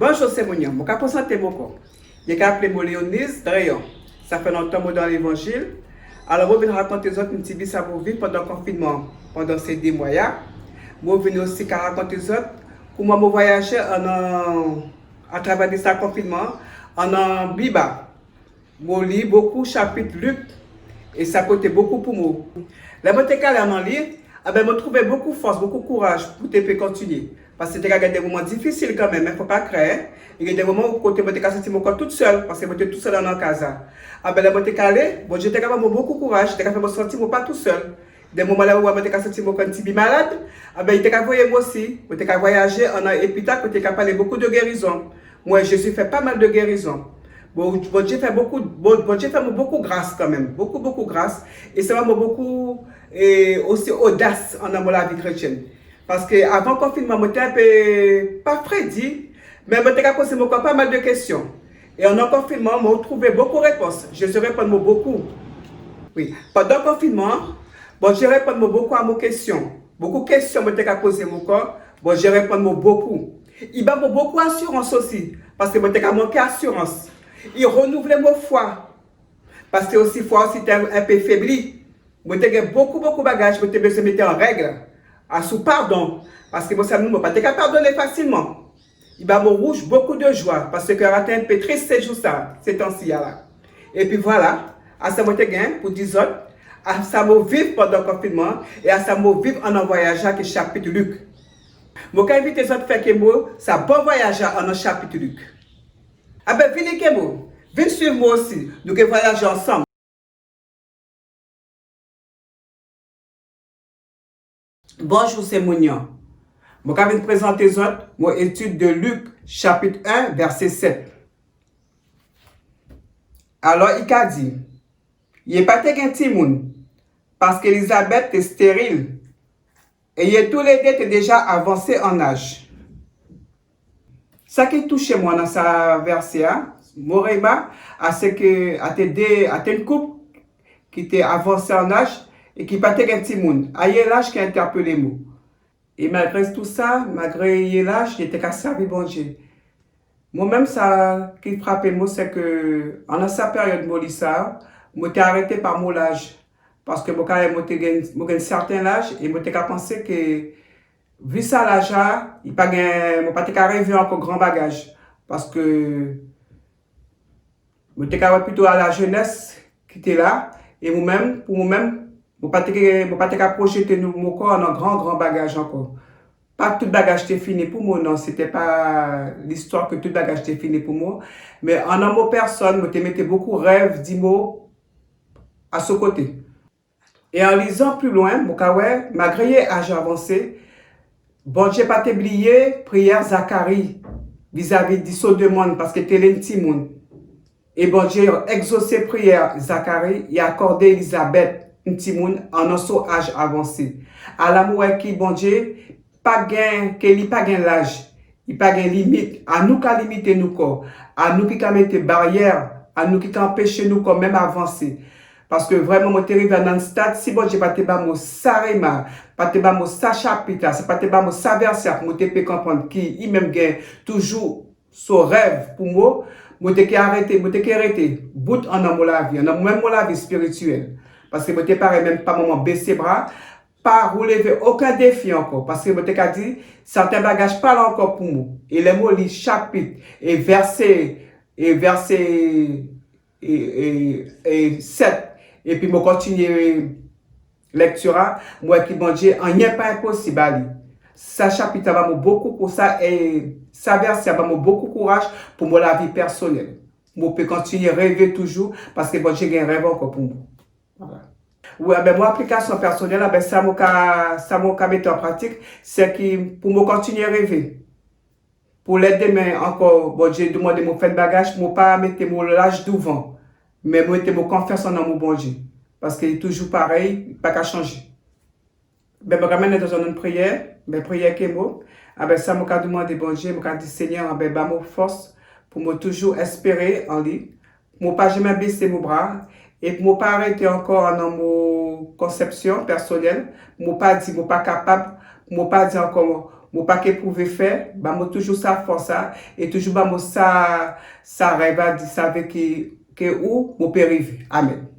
Bonjour, c'est Mouniam. Je vais présenter mon corps. Je vais appeler Léonise Drayon. Ça fait longtemps que je dans l'évangile. Alors, je vais raconter aux autres un petit peu ça pour vivre pendant le confinement, pendant ces 2 mois. Je vais aussi raconter aux autres comment je voyager à travers ce confinement en Bible. Je lis beaucoup de chapitres Luc et ça coûte beaucoup pour moi. Là, je suis allé en lire, je trouvé beaucoup de force, beaucoup de courage pour te continuer. Parce que c'était des moments difficiles quand même, il ne faut pas créer. Il y a des moments où je me suis senti toute seule, parce que je suis toute seule dans la casa. Là, je suis allé, j'étais beaucoup de courage, je me sentais pas tout seul. Des moments là où je me suis senti un petit peu malade, il était voyager moi aussi, je suis voyager en Épitaphe, je suis parler beaucoup de guérison. Moi, je suis fait pas mal de guérison. Bon Dieu fait beaucoup de grâce quand même, beaucoup grâce. Et ça m'a beaucoup aussi audace en la vie chrétienne. Parce qu'avant le confinement, j'étais un peu pas prédit, mais je posé pas mal de questions. Et en confinement, j'ai trouvé beaucoup de réponses. Je suis répondre beaucoup. Oui. Pendant le confinement, je réponds beaucoup à mes questions. Beaucoup de questions que je posées mon corps, je réponds beaucoup. Il m'a beaucoup d'assurance aussi, parce que je manqué d'assurance. Il renouvelle mon foi. Parce que aussi, foi aussi un peu faibli. Je j'ai beaucoup de bagages, je me mettre en règle. À sous pardon. Parce que ça ne m'a pas pardonner facilement. Il m'a rouge beaucoup de joie. Parce que j'ai un peu triste ces jours-là, ces temps-ci. Et puis voilà, à ça m'a gain pour 10 autres. À ça m'a vivre pendant le confinement. Et à ça m'a vivre en voyageant que chapitre Luc. Je vais inviter les autres à faire que moi, ça bon voyage en un chapitre Luc. Ah ben, venez que moi. Venez suivre moi aussi. Nous allons voyager ensemble. Bonjour, c'est Mounian. Je vais vous présenter les autres mon étude de Luc, chapitre 1, verset 7. Alors, il a dit, il n'est pas un petit monde, parce qu'Élisabeth est stérile, et tous les deux étaient déjà avancés en âge. Ça qui touche moi dans sa verset, Morema, à ce que à une couple qui était avancée en âge et qui partait un petit monde. À l'âge qui a interpellé moi. Et malgré tout ça, malgré l'âge, j'étais qu'à servir bon Dieu. Moi-même, ça qui frappait moi, c'est que en sa période Molissa, je suis arrêté par mon âge. Parce que j'ai un certain âge et je pensé que vu ça l'âge, il pas rêvé encore grand bagage. Parce que je suis plutôt à la jeunesse qui était là. Et moi-même, pour moi-même, je ne pas projeter mon corps en un grand bagage encore. Pas tout bagage était fini pour moi, non. C'était pas l'histoire que tout bagage était fini pour moi. Mais en un mot personne, je mettais beaucoup de rêves, 10 mots à ce côté. Et en lisant plus loin, malgré l'âge avancé, bon Dieu pas oublié prière Zacharie vis-à-vis de son demande parce que c'était l'intime. Et bon Dieu a exaucé prière Zacharie et accordé Elisabeth un petit monde en son âge avancé. À l'amour qui bon Dieu pas gain qu'il pas gain l'âge, il pas gain limite. À nous qu'à limiter nous corps, à nous qui qu'à mettre barrière, à nous qui qu'à empêcher nous quand même avancer. Parce que vraiment, moi, arrivé dans le stade, si bon, je pas te bas mon sarema, pas te bas mon sa chapitre, c'est pas te bas mon sa verset, moi, te peux comprendre qui, il même gagne toujours son rêve pour moi, moi, te arrêté, bout en amour la vie, en amour même la vie spirituelle. Parce que moi, te paraît même pas moment baisser bras, pas relever aucun défi encore. Parce que moi, te dit, certains bagages parlent encore pour moi. Et les mots, les chapitres, et versets, et 7. Et puis, je continue lecture, moi qui bon Dieu, il n'y a pas impossible. Ça chapitre va beaucoup pour ça et ça verset va beaucoup courage pour moi la vie personnelle. Je peux continuer à rêver toujours parce que bon Dieu a un rêve encore pour moi. Voilà. Oui, ben moi application personnelle, ben ça m'a mettre en pratique, c'est que pour me continuer à rêver. Pour l'aider mais encore bon Dieu demande de me faire bagage pour pas mettre mon l'âge devant. Mais moi, je me confiance en mon bon Dieu. Parce qu'il est toujours pareil, pas qu'à changer. Ben, je ramène dans une prière, prière qui est moi. Ça m'a demandé bon Dieu, m'a dit Seigneur, ma force pour me toujours espérer en lui. Pour ne pas jamais baisser mes bras. Et pour ne pas arrêter encore dans mon conception personnelle. Pour ne pas dire, pas capable. Pour ne pas dire encore, Moi pas que pouvez faire, bah moi toujours ça force ça et toujours bah moi ça rêve à dire ça avec que où mon père arrive. Amen.